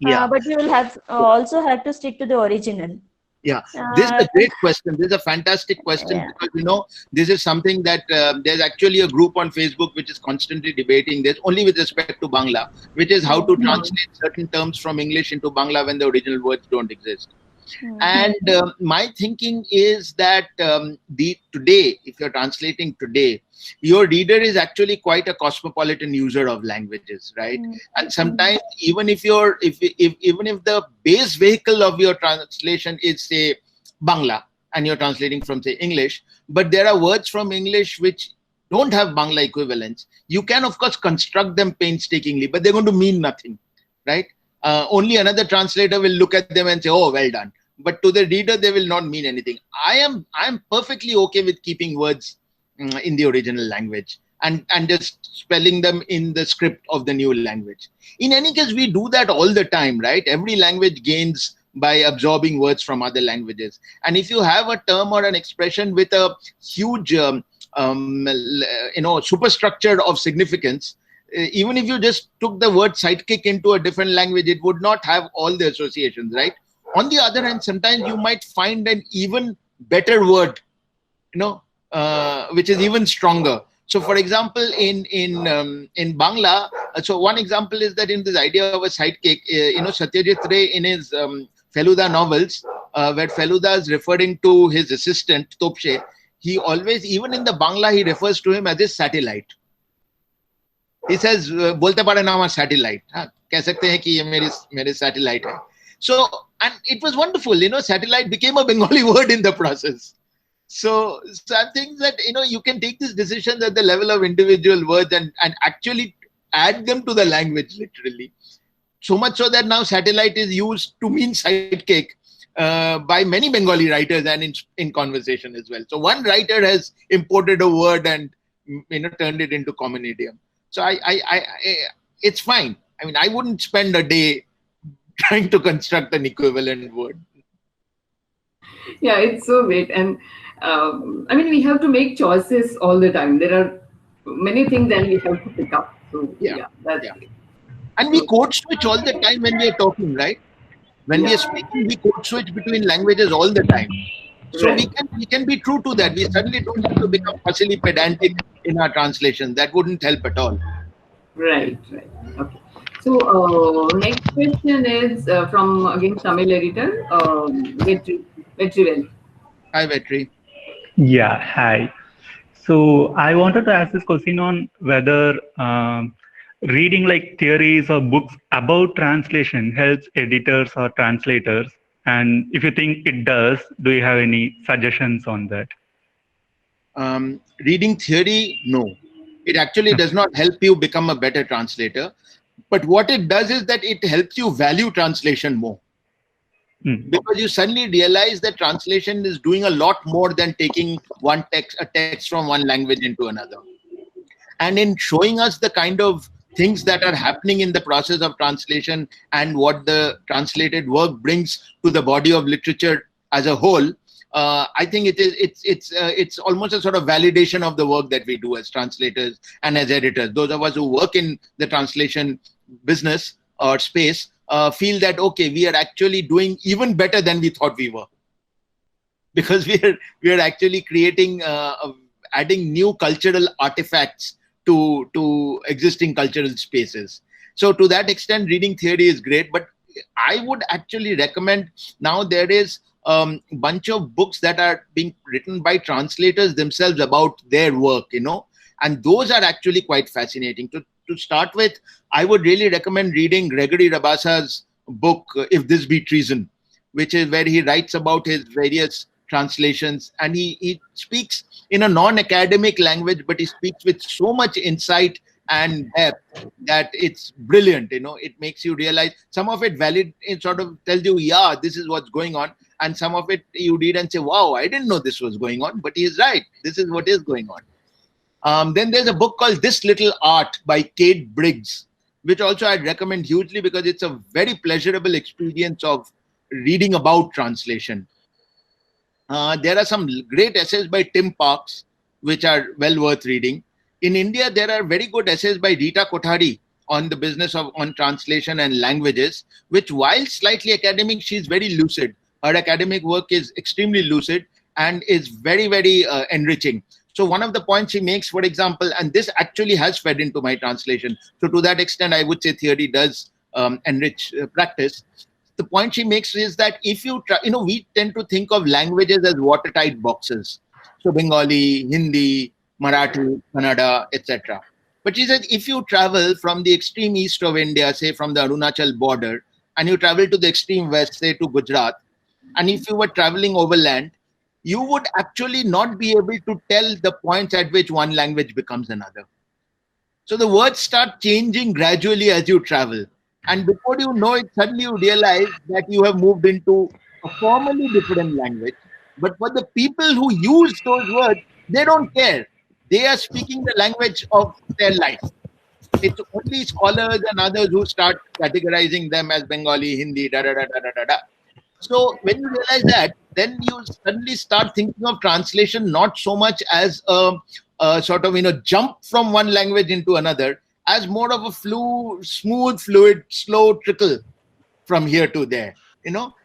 But you will also have to stick to the original. Yeah, this is a great question. This is a fantastic question, because this is something that there's actually a group on Facebook which is constantly debating this, only with respect to Bangla, which is how to translate certain terms from English into Bangla when the original words don't exist. And my thinking is that today, if you're translating today, your reader is actually quite a cosmopolitan user of languages, right? And sometimes even if the base vehicle of your translation is, say, Bangla, and you're translating from, say, English, but there are words from English which don't have Bangla equivalents, you can of course construct them painstakingly, but they're going to mean nothing, right? Only another translator will look at them and say, oh, well done. But to the reader, they will not mean anything. I am perfectly okay with keeping words in the original language and just spelling them in the script of the new language. In any case, we do that all the time, right? Every language gains by absorbing words from other languages. And if you have a term or an expression with a huge superstructure of significance, even if you just took the word sidekick into a different language, it would not have all the associations, right? On the other hand, sometimes you might find an even better word, which is even stronger. So, for example, in Bangla, so one example is that in this idea of a sidekick, Satyajit Ray in his Feluda novels, where Feluda is referring to his assistant Topshe, he always, even in the Bangla, he refers to him as his satellite. He says, "Bolte pare na amar satellite." Keh sakte hain ki ye mere satellite hai. So, and it was wonderful, satellite became a Bengali word in the process. So I think that, you can take these decisions at the level of individual words and actually add them to the language, literally. So much so that now satellite is used to mean sidekick by many Bengali writers and in conversation as well. So one writer has imported a word and, turned it into common idiom. So it's fine. I mean, I wouldn't spend a day trying to construct an equivalent word. Yeah, it's so great. And we have to make choices all the time. There are many things that we have to pick up. So that's great. And we code switch all the time when we are talking, right? When we are speaking, we code switch between languages all the time. So we can be true to that. We suddenly don't have to become fussily pedantic in our translation. That wouldn't help at all. Right. Okay. So next question is from again Tamil editor, Vetrivel. Hi, Vetri. Yeah, hi. So I wanted to ask this question on whether reading like theories or books about translation helps editors or translators, And if you think it does, do you have any suggestions on that? Reading theory, no. It actually does not help you become a better translator. But what it does is that it helps you value translation more. Because you suddenly realize that translation is doing a lot more than taking a text from one language into another. And in showing us the kind of things that are happening in the process of translation and what the translated work brings to the body of literature as a whole, I think it's almost a sort of validation of the work that we do as translators and as editors. Those of us who work in the translation business or space feel that, okay, we are actually doing even better than we thought we were, because we are actually creating adding new cultural artifacts to existing cultural spaces. So to that extent, reading theory is great, but I would actually recommend, now there is a bunch of books that are being written by translators themselves about their work, and those are actually quite fascinating. To start with, I would really recommend reading Gregory Rabasa's book, If This Be Treason, which is where he writes about his various translations, and he speaks in a non-academic language, but he speaks with so much insight and depth that it's brilliant. It makes you realize some of it it sort of tells you, yeah, this is what's going on, and some of it you read and say, wow, I didn't know this was going on, but he is right, this is what is going on. Then there's a book called This Little Art by Kate Briggs, which also I'd recommend hugely, because it's a very pleasurable experience of reading about translation. There are some great essays by Tim Parks, which are well worth reading. In India, there are very good essays by Rita Kothari on the business on translation and languages, which, while slightly academic, she's very lucid. Her academic work is extremely lucid and is very, very enriching. So one of the points she makes, for example, and this actually has fed into my translation. So to that extent, I would say theory does enrich practice. The point she makes is that if you try, we tend to think of languages as watertight boxes. So Bengali, Hindi, Marathi, Kannada, etc. But she said, if you travel from the extreme east of India, say from the Arunachal border, and you travel to the extreme west, say to Gujarat, and if you were traveling overland, you would actually not be able to tell the points at which one language becomes another. So the words start changing gradually as you travel. And before you know it, suddenly you realize that you have moved into a formally different language. But for the people who use those words, they don't care. They are speaking the language of their life. It's only scholars and others who start categorizing them as Bengali, Hindi, da-da-da-da-da-da. So when you realize that, then you suddenly start thinking of translation not so much as a sort of, jump from one language into another, as more of a smooth, fluid, slow trickle from here to there,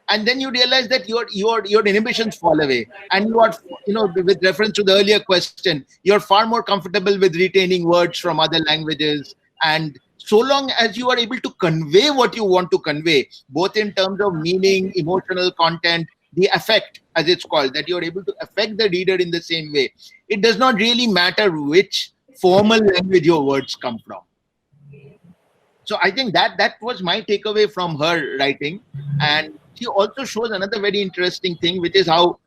and then you realize that your inhibitions fall away, and you are, with reference to the earlier question, you're far more comfortable with retaining words from other languages. And so long as you are able to convey what you want to convey, both in terms of meaning, emotional content, the affect, as it's called, that you're able to affect the reader in the same way, it does not really matter which formal language your words come from. So I think that was my takeaway from her writing. And she also shows another very interesting thing, which is how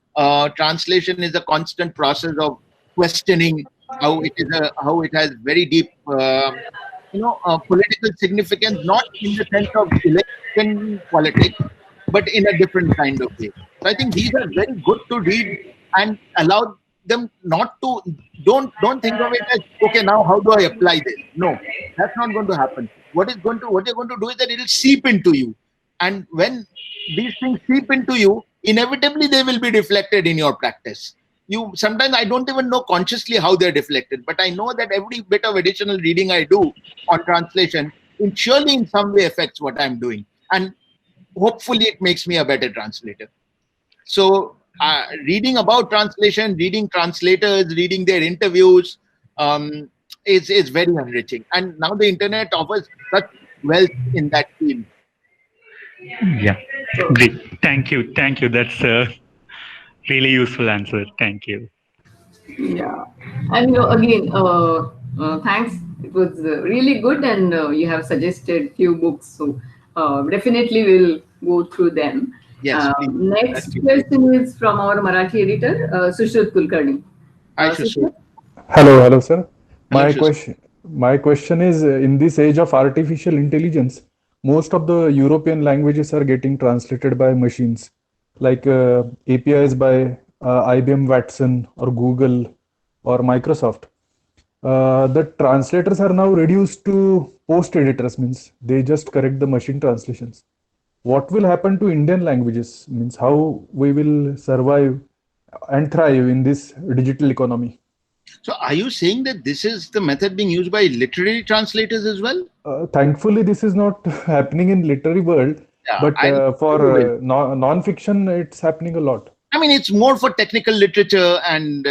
translation is a constant process of questioning, how it has very deep political significance, not in the sense of election politics, but in a different kind of way. So I think these are very good to read and allow them not to, don't think of it as, okay, now how do I apply this? No, that's not going to happen. What you're going to do is that it'll seep into you. And when these things seep into you, inevitably they will be reflected in your practice. Sometimes I don't even know consciously how they're deflected, but I know that every bit of additional reading I do on translation, it surely in some way affects what I'm doing. And hopefully it makes me a better translator. So reading about translation, reading translators, reading their interviews is very enriching. And now the internet offers such wealth in that field. Yeah, great. Thank you. That's a really useful answer. Thank you. Yeah, and again, thanks. It was really good, and you have suggested few books, so definitely we'll go through them. Yes, please. Next question is from our Marathi editor, Sushrit Kulkarni. Hi, Sushrit. Hello, sir. Hello, My question is, in this age of artificial intelligence, most of the European languages are getting translated by machines, like APIs by IBM Watson or Google or Microsoft. The translators are now reduced to post editors, means they just correct the machine translations. What will happen to Indian languages? Means how we will survive and thrive in this digital economy. So are you saying that this is the method being used by literary translators as well? Thankfully, this is not happening in literary world, but for non-fiction, it's happening a lot. I mean, it's more for technical literature and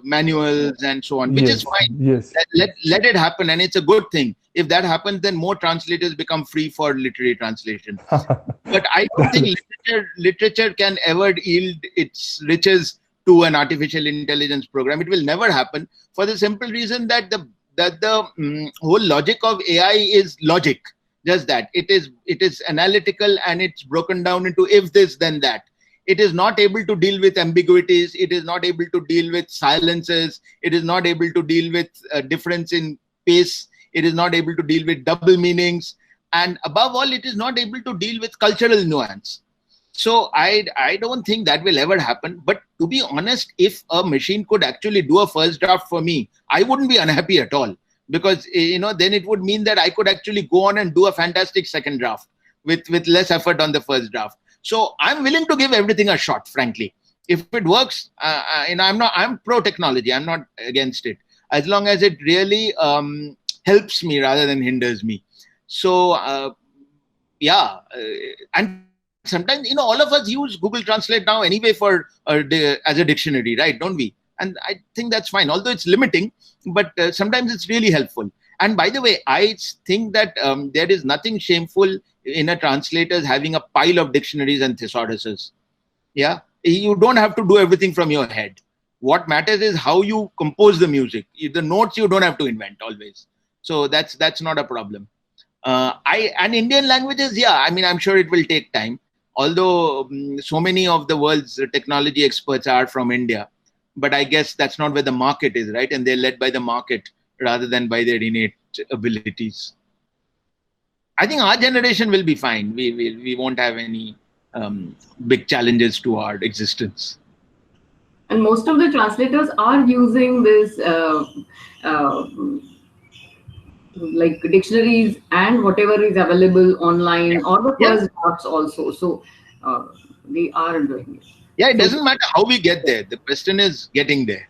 manuals and so on, which is fine. Yes. Let it happen, and it's a good thing. If that happens, then more translators become free for literary translation. But I don't think literature can ever yield its riches to an artificial intelligence program. It will never happen, for the simple reason that the whole logic of AI is logic. Just that it is analytical, and it's broken down into if this then that. It is not able to deal with ambiguities. It is not able to deal with silences. It is not able to deal with difference in pace. It is not able to deal with double meanings. And above all, it is not able to deal with cultural nuance. So I don't think that will ever happen. But to be honest, if a machine could actually do a first draft for me, I wouldn't be unhappy at all. Because then it would mean that I could actually go on and do a fantastic second draft with less effort on the first draft. So I'm willing to give everything a shot, frankly. If it works, I'm pro technology. I'm not against it, as long as it really helps me rather than hinders me. So and sometimes all of us use Google Translate now anyway as a dictionary, right? Don't we? And I think that's fine, although it's limiting, but sometimes it's really helpful. And by the way, I think that there is nothing shameful in a translator's having a pile of dictionaries and thesauruses. Yeah, you don't have to do everything from your head. What matters is how you compose the music. The notes you don't have to invent always. So that's not a problem. And Indian languages, I'm sure it will take time. Although so many of the world's technology experts are from India, but I guess that's not where the market is, right? And they're led by the market rather than by their innate abilities. I think our generation will be fine. We won't have any big challenges to our existence. And most of the translators are using this like dictionaries and whatever is available online, or the first drafts also. So they are doing it. Yeah, it doesn't matter how we get there. The question is getting there.